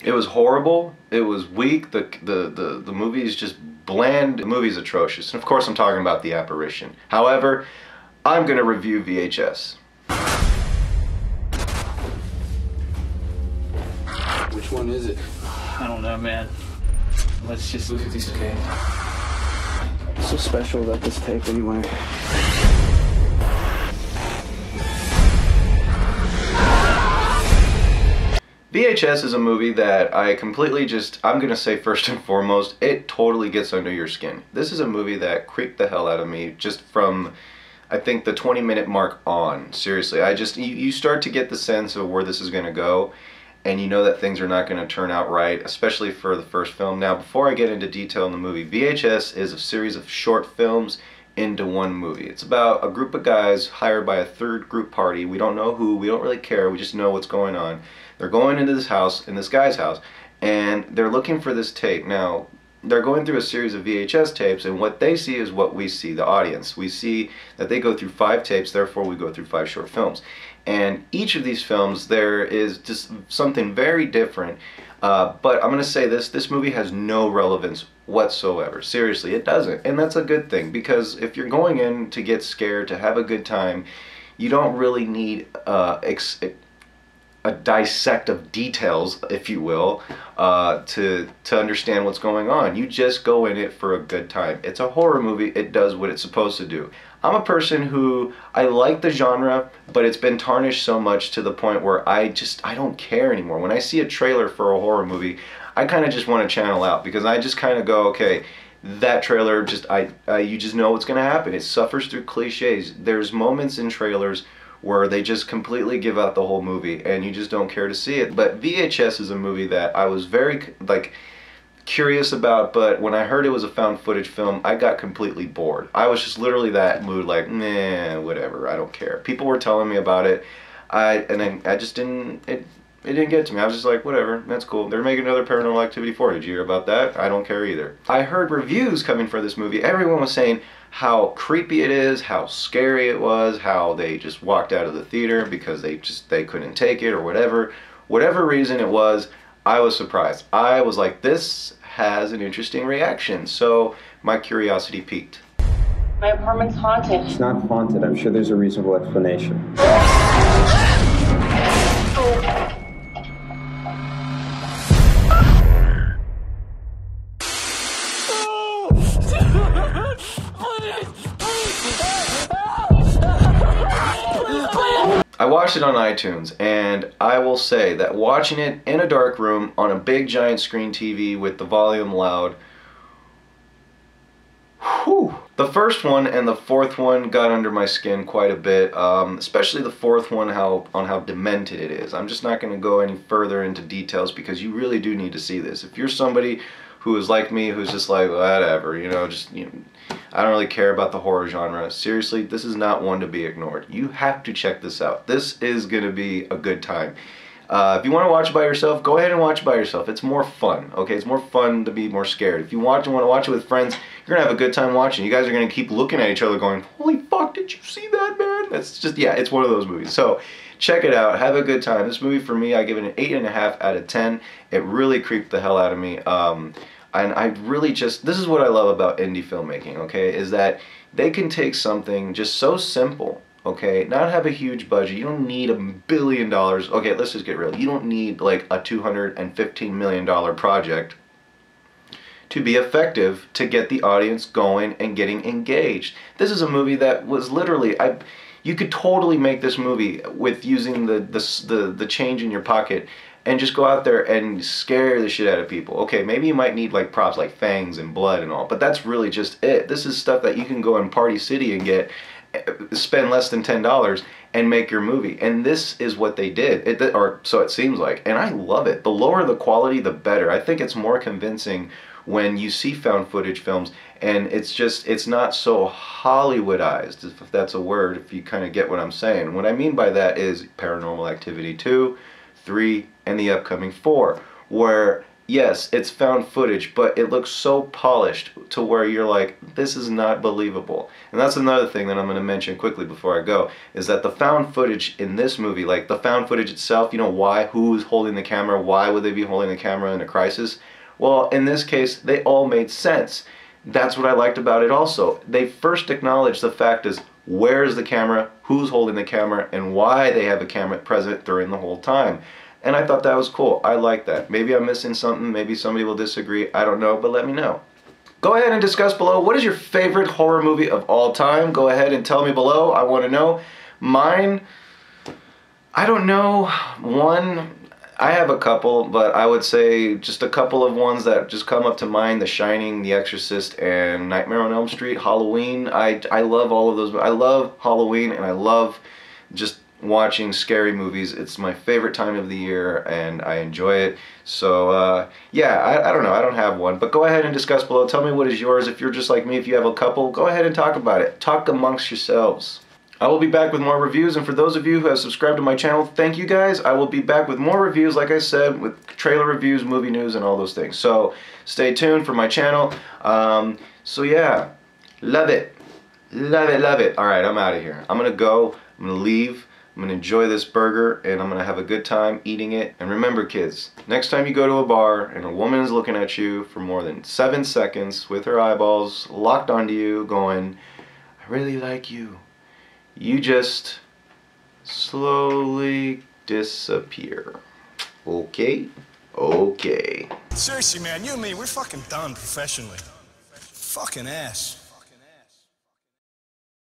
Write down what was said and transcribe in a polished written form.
It was horrible. It was weak. The movie is just bland. The movie's atrocious. And of course I'm talking about The Apparition. However, I'm going to review VHS. Which one is it? I don't know, man. Let's just look at these tapes. What's so special about this tape anyway? VHS is a movie that I completely I'm going to say first and foremost, it totally gets under your skin. This is a movie that creeped the hell out of me just from, I think, the 20-minute mark on. Seriously, you start to get the sense of where this is going to go, and you know that things are not going to turn out right, especially for the first film. Now, before I get into detail in the movie, VHS is a series of short films into one movie. It's about a group of guys hired by a third group party. We don't know who, we don't really care, we just know what's going on. They're going into this house, in this guy's house, and they're looking for this tape. Now, they're going through a series of VHS tapes, and what they see is what we see, the audience. We see that they go through 5 tapes, therefore we go through 5 short films. And each of these films, there is just something very different. But I'm going to say this movie has no relevance whatsoever. Seriously, it doesn't. And that's a good thing, because if you're going in to get scared, to have a good time, you don't really need a dissect of details, if you will, to understand what's going on. You just go in it for a good time. It's a horror movie. It does what it's supposed to do. I'm a person who, I like the genre, but it's been tarnished so much to the point where I don't care anymore. When I see a trailer for a horror movie, I kind of just want to channel out, because I just kind of go, okay, that trailer you just know what's going to happen. It suffers through cliches. There's moments in trailers where they just completely give out the whole movie and you just don't care to see it. But VHS is a movie that I was very curious about, but when I heard it was a found footage film, I got completely bored. I was just literally that mood, like, nah, whatever, I don't care. People were telling me about it, it didn't get to me. I was just like, whatever, that's cool. They're making another Paranormal Activity 4. Did you hear about that? I don't care either. I heard reviews coming for this movie. Everyone was saying how creepy it is, how scary it was, how they just walked out of the theater because they couldn't take it or whatever. Whatever reason it was, I was surprised. I was like, this has an interesting reaction. So my curiosity piqued. My apartment's haunted. It's not haunted. I'm sure there's a reasonable explanation. I watched it on iTunes, and I will say that watching it in a dark room on a big giant screen TV with the volume loud, whew. The first one and the fourth one got under my skin quite a bit, especially the fourth one on how demented it is. I'm just not going to go any further into details because you really do need to see this. If you're somebody who is like me, who's just like, whatever, I don't really care about the horror genre. Seriously, this is not one to be ignored. You have to check this out. This is going to be a good time. If you want to watch it by yourself, go ahead and watch it by yourself. It's more fun, okay? It's more fun to be more scared. If you want to watch it with friends, you're going to have a good time watching. You guys are going to keep looking at each other going, holy fuck, did you see that, man? That's just, yeah, it's one of those movies. So check it out. Have a good time. This movie, for me, I give it an 8.5 out of 10. It really creeped the hell out of me. And I really this is what I love about indie filmmaking, okay, is that they can take something just so simple, okay, not have a huge budget. You don't need $1 billion. Okay, let's just get real. You don't need like a $215 million project to be effective, to get the audience going and getting engaged. This is a movie that was literally, you could totally make this movie with using the change in your pocket and just go out there and scare the shit out of people. Okay, maybe you might need like props like fangs and blood and all, but that's really just it. This is stuff that you can go in Party City and spend less than $10 and make your movie. And this is what they did, or so it seems like, and I love it. The lower the quality, the better. I think it's more convincing when you see found footage films, and it's not so Hollywoodized, if that's a word, if you kind of get what I'm saying. What I mean by that is Paranormal Activity 2, 3, and the upcoming 4, where yes, it's found footage, but it looks so polished to where you're like, this is not believable. And that's another thing that I'm going to mention quickly before I go, is that the found footage in this movie, like the found footage itself, you know, why, who's holding the camera, why would they be holding the camera in a crisis? Well, in this case, they all made sense. That's what I liked about it also. They first acknowledged the fact is, where's the camera, who's holding the camera, and why they have a camera present during the whole time. And I thought that was cool. I like that. Maybe I'm missing something. Maybe somebody will disagree. I don't know, but let me know. Go ahead and discuss below. What is your favorite horror movie of all time? Go ahead and tell me below. I want to know. Mine, I don't know. One, I have a couple, but I would say just a couple of ones that just come up to mind. The Shining, The Exorcist, and Nightmare on Elm Street, Halloween. I love all of those. I love Halloween, and I love just watching scary movies. It's my favorite time of the year, and I enjoy it. So yeah, I don't know, I don't have one, but go ahead and discuss below. Tell me what is yours. If you're just like me, if you have a couple, go ahead and talk about it. Talk amongst yourselves. I will be back with more reviews, and for those of you who have subscribed to my channel, thank you guys. I will be back with more reviews, like I said, with trailer reviews, movie news, and all those things. So stay tuned for my channel. So yeah, love it. Love it, love it. Alright, I'm out of here. I'm gonna go, I'm gonna leave. I'm going to enjoy this burger, and I'm going to have a good time eating it. And remember, kids, next time you go to a bar and a woman is looking at you for more than 7 seconds with her eyeballs locked onto you going, I really like you, you just slowly disappear. Okay? Okay. Seriously, man, you and me, we're fucking done professionally. Fucking ass.